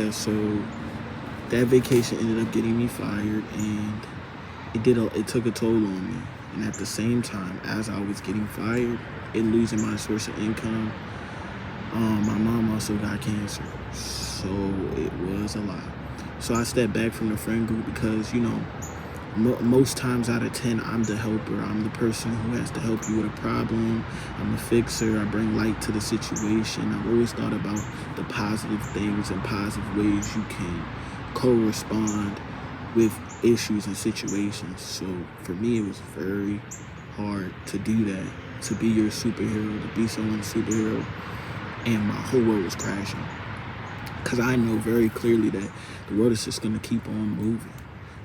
yeah, so that vacation ended up getting me fired, and it took a toll on me. And at the same time, as I was getting fired and losing my source of income, my mom also got cancer, so it was a lot. So I stepped back from the friend group because, most times out of 10, I'm the helper. I'm the person who has to help you with a problem. I'm a fixer. I bring light to the situation. I've always thought about the positive things and positive ways you can correspond with issues and situations. So for me, it was very hard to do that, to be your superhero, to be someone's superhero, and my whole world was crashing. Because I know very clearly that the world is just going to keep on moving.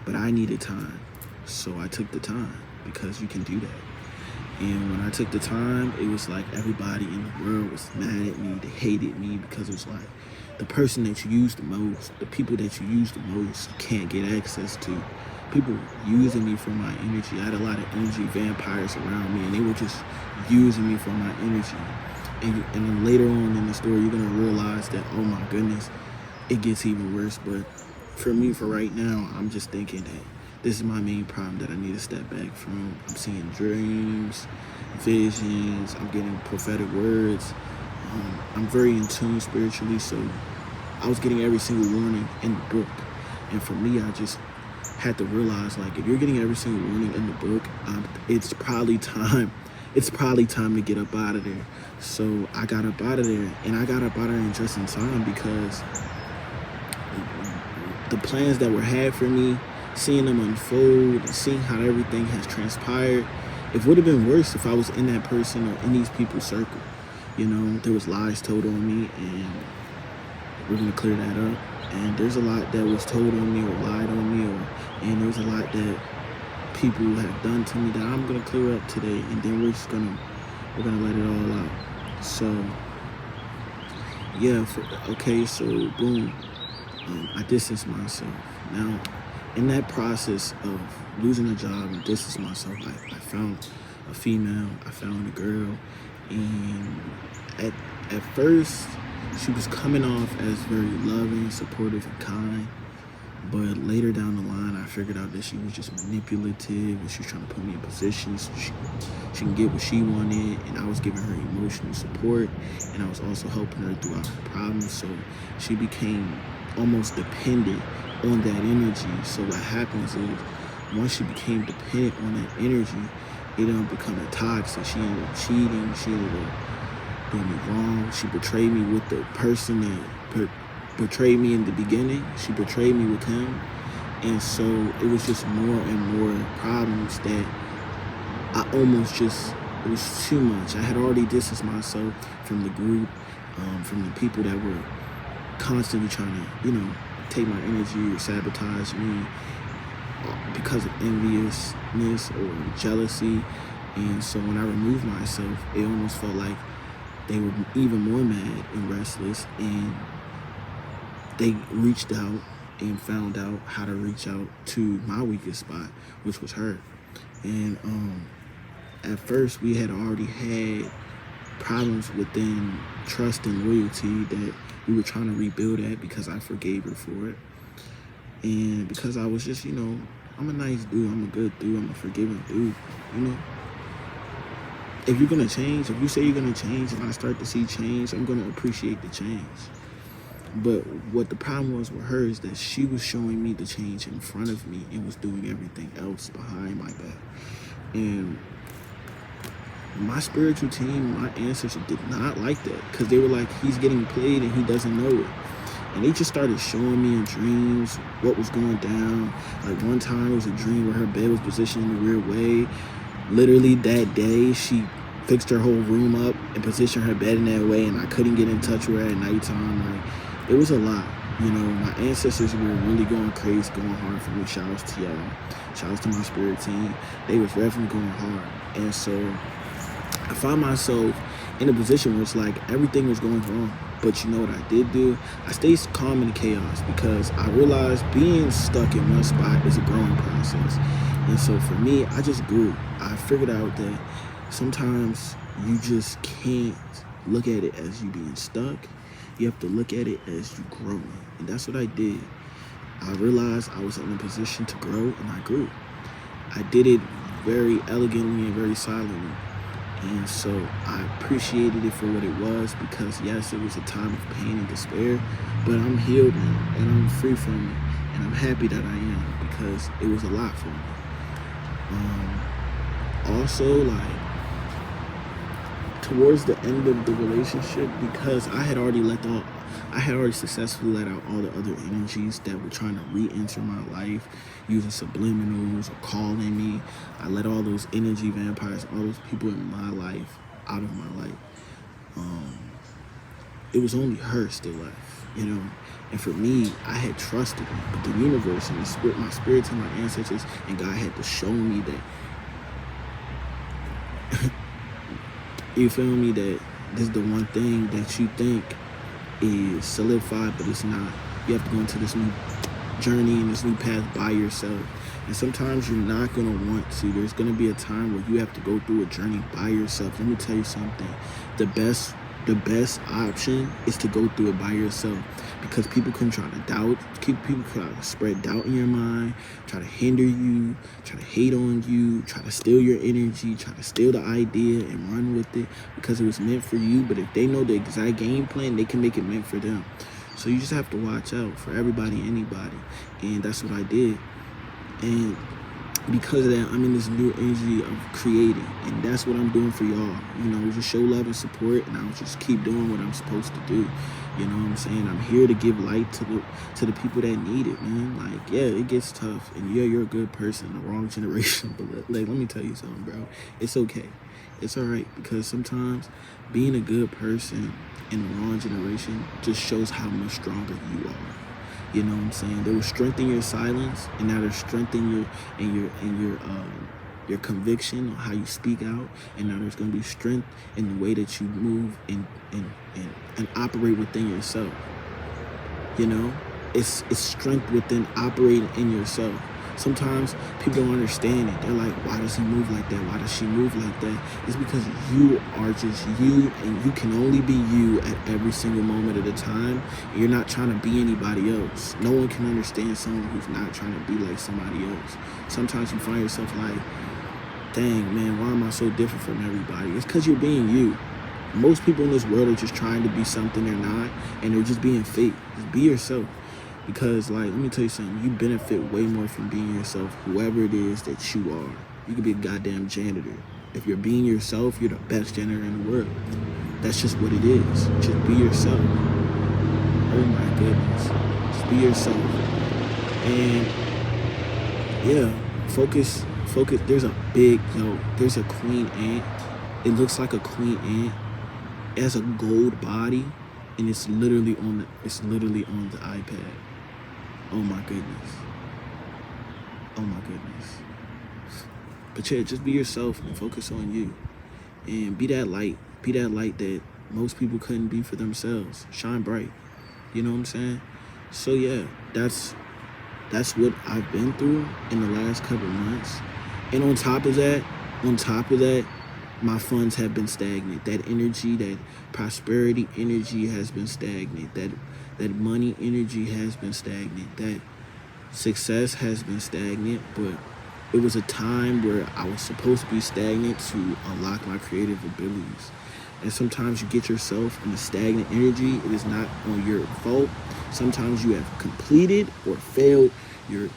But I needed time. So I took the time, because you can do that. And when I took the time, it was like everybody in the world was mad at me. They hated me because it was like the person that you use the most, the people that you use the most, you can't get access to. People using me for my energy. I had a lot of energy vampires around me, and they were just using me for my energy. And then later on in the story, you're going to realize that, oh my goodness, it gets even worse. But for me, for right now, I'm just thinking that this is my main problem that I need to step back from. I'm seeing dreams, visions, I'm getting prophetic words. I'm very in tune spiritually, so I was getting every single warning in the book. And for me, I just had to realize, like, if you're getting every single warning in the book, it's probably time to get up out of there. So I got up out of there, and I got up out of there just in time, because the plans that were had for me, seeing them unfold and seeing how everything has transpired, it would have been worse if I was in that person or in these people's circle. There was lies told on me, and we're going to clear that up. And there's a lot that was told on me or lied on me, and there's a lot that people have done to me that I'm going to clear up today, and then we're going to let it all out. So, yeah, so boom. I distanced myself. Now, in that process of losing a job and distancing myself, I found a female, I found a girl, and at first, she was coming off as very loving, supportive, and kind, but later down the line, I figured out that she was just manipulative, and she was trying to put me in positions so she can get what she wanted, and I was giving her emotional support, and I was also helping her throughout her problems, so she became almost dependent on that energy. So what happens is, once she became dependent on that energy, it ended up becoming toxic. She ended up cheating, she ended up doing me wrong. She betrayed me with the person that betrayed me in the beginning. She betrayed me with him. And so it was just more and more problems that it was too much. I had already distanced myself from the group, from the people that were constantly trying to, take my energy or sabotage me because of enviousness or jealousy. And so when I removed myself, it almost felt like they were even more mad and restless, and they reached out and found out how to reach out to my weakest spot, which was her. And at first, we had already had problems within trust and loyalty that we were trying to rebuild at, because I forgave her for it. And because I was just, I'm a nice dude, I'm a good dude, I'm a forgiving dude, If you're going to change, if you say you're going to change, and I start to see change, I'm going to appreciate the change. But what the problem was with her is that she was showing me the change in front of me and was doing everything else behind my back. And my spiritual team, my ancestors did not like that, because they were like, he's getting played and he doesn't know it. And they just started showing me in dreams what was going down. Like one time it was a dream where her bed was positioned in a weird way. Literally that day, she fixed her whole room up and positioned her bed in that way, and I couldn't get in touch with her at nighttime. Like, it was a lot. My ancestors were really going crazy, going hard for me. Shout outs to y'all. Shout outs to my spirit team. They was definitely going hard. And so I found myself in a position where it's like everything was going wrong. But you know what I did do? I stayed calm in the chaos, because I realized being stuck in one spot is a growing process. And so for me, I just grew. I figured out that sometimes you just can't look at it as you being stuck. You have to look at it as you growing. And that's what I did. I realized I was in a position to grow, and I grew. I did it very elegantly and very silently. And so I appreciated it for what it was, because yes, it was a time of pain and despair, but I'm healed now and I'm free from it. And I'm happy that I am, because it was a lot for me. Also, like, towards the end of the relationship, because I had already successfully let out all the other energies that were trying to re-enter my life using subliminals or calling me. I let all those energy vampires, all those people in my life out of my life. It was only her still left, you know. And for me, I had trusted her, but the universe and the spirit, my spirits and my ancestors and God had to show me that you feel me, that this is the one thing that you think is solidified, but it's not. You have to go into this new journey and this new path by yourself. And sometimes you're not going to want to. There's going to be a time where you have to go through a journey by yourself. Let me tell you something. The best option is to go through it by yourself, because people can try to doubt, people try to spread doubt in your mind, try to hinder you, try to hate on you, try to steal your energy, try to steal the idea and run with it because it was meant for you. But if they know the exact game plan, they can make it meant for them. So you just have to watch out for everybody, anybody. And that's what I did. And because of that, I'm in this new energy of creating, and that's what I'm doing for y'all. You know, just show love and support, and I'll just keep doing what I'm supposed to do. You know what I'm saying? I'm here to give light to the people that need it, man. Like, yeah, it gets tough, and yeah, you're a good person, the wrong generation, but like, let me tell you something, bro. It's okay. It's all right, because sometimes being a good person in the wrong generation just shows how much stronger you are. You know what I'm saying? They will strengthen your silence, and now they're strengthening your conviction on how you speak out, and now there's going to be strength in the way that you move and operate within yourself. You know, it's strength within operating in yourself. Sometimes people don't understand it. They're like, why does he move like that? Why does she move like that? It's because you are just you, and you can only be you at every single moment of the time. You're not trying to be anybody else. No one can understand someone who's not trying to be like somebody else. Sometimes you find yourself like, dang, man, why am I so different from everybody? It's because you're being you. Most people in this world are just trying to be something they're not, and they're just being fake. Just be yourself. Because, like, let me tell you something, you benefit way more from being yourself, whoever it is that you are. You could be a goddamn janitor. If you're being yourself, you're the best janitor in the world. That's just what it is. Just be yourself. Oh my goodness. Just be yourself. And, yeah, focus. There's a queen ant. It looks like a queen ant. It has a gold body, and it's literally on the iPad. Oh my goodness. But yeah, just be yourself and focus on you. And be that light. Be that light that most people couldn't be for themselves. Shine bright. You know what I'm saying? So yeah, that's what I've been through in the last couple months. And on top of that, my funds have been stagnant. That energy, that prosperity energy has been stagnant. That money energy has been stagnant. That success has been stagnant. But it was a time where I was supposed to be stagnant to unlock my creative abilities. And sometimes you get yourself in a stagnant energy. It is not on your fault. Sometimes you have completed or failed your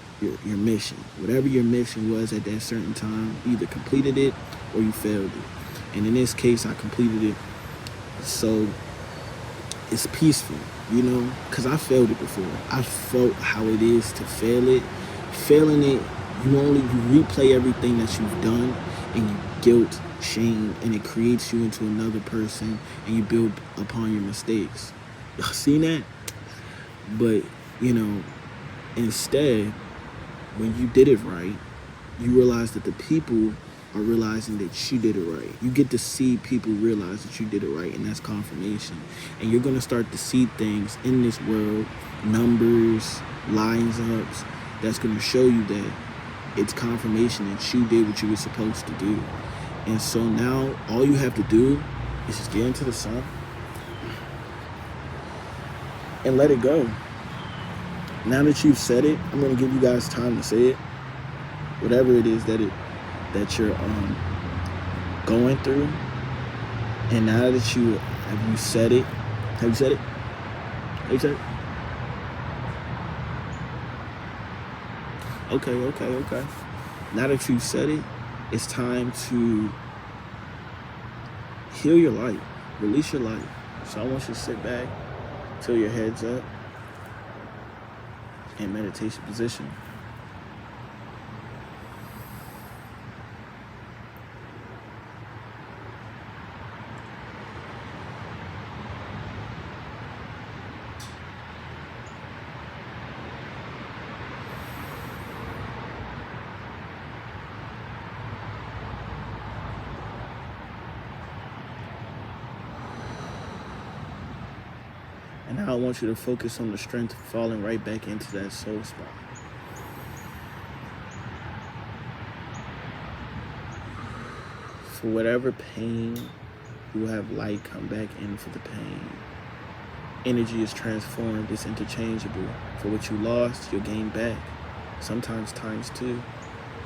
mission. Whatever your mission was at that certain time, you either completed it or you failed it. And in this case, I completed it. So it's peaceful, you know, because I failed it before. I felt how it is to fail it. Failing it, you replay everything that you've done, and you guilt, shame, and it creates you into another person, and you build upon your mistakes. Y'all seen that? But, you know, instead, when you did it right, you realize that the people are realizing that you did it right. You get to see people realize that you did it right, and that's confirmation. And you're going to start to see things in this world, numbers, lines ups, that's going to show you that it's confirmation that you did what you were supposed to do. And so now all you have to do is just get into the sun. and let it go. Now that you've said it, I'm gonna give you guys time to say it. Whatever it is that you're going through. And now that you said it, have you said it? Have you said it? Okay. Now that you've said it, it's time to heal your light, release your light. So I want you to sit back, tilt your heads up, in meditation position. And now I want you to focus on the strength falling right back into that soul spot. For whatever pain, you will have light come back in for the pain. Energy is transformed, it's interchangeable. For what you lost, you'll gain back, sometimes times two.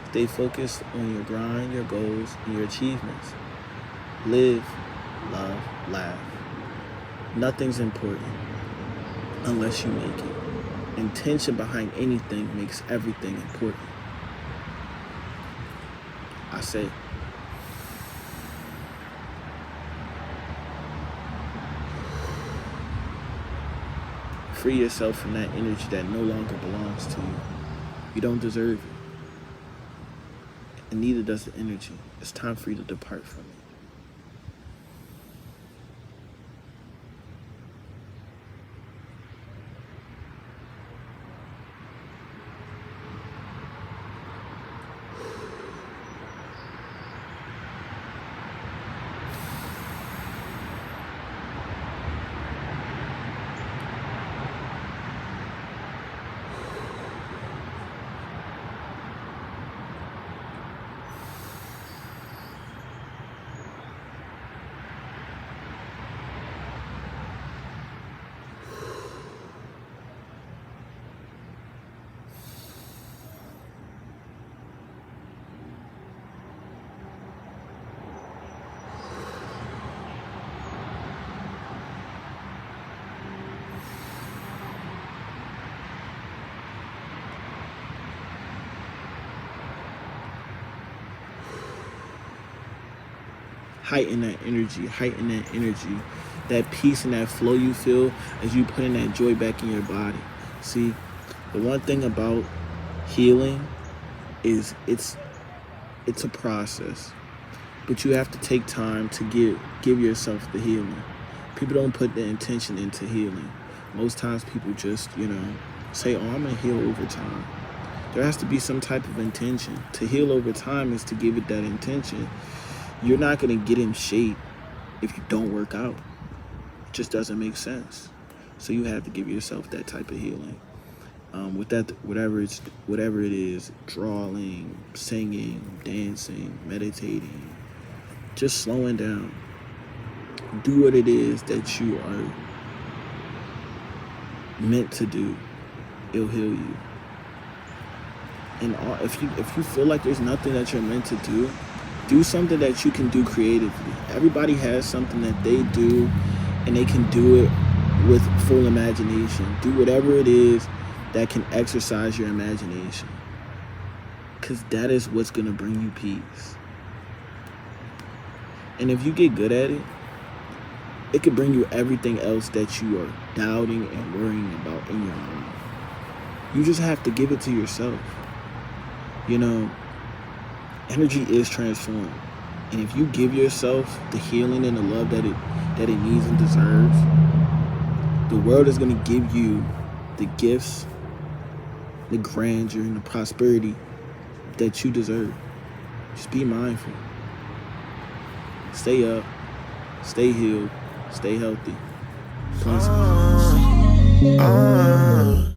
Stay focused on your grind, your goals, and your achievements. Live, love, laugh. Nothing's important unless you make it. Intention behind anything makes everything important. I say, free yourself from that energy that no longer belongs to you. You don't deserve it. And neither does the energy. It's time for you to depart from it. Heighten that energy, that peace and that flow you feel as you putting that joy back in your body. See, the one thing about healing is it's a process, but you have to take time to give yourself the healing. People don't put the intention into healing. Most times people just, say, oh, I'm gonna heal over time. There has to be some type of intention. To heal over time is to give it that intention. You're not going to get in shape if you don't work out. It just doesn't make sense. So you have to give yourself that type of healing. With that, whatever it is, drawing, singing, dancing, meditating, just slowing down. Do what it is that you are meant to do. It'll heal you. And if you feel like there's nothing that you're meant to do something that you can do creatively. Everybody has something that they do, and they can do it with full imagination. Do whatever it is that can exercise your imagination, because that is what's going to bring you peace. And if you get good at it, it could bring you everything else that you are doubting and worrying about in your mind. You just have to give it to yourself. Energy is transformed, and if you give yourself the healing and the love that it needs and deserves, the world is going to give you the gifts, the grandeur, and the prosperity that you deserve. Just be mindful. Stay up, stay healed, stay healthy. Peace.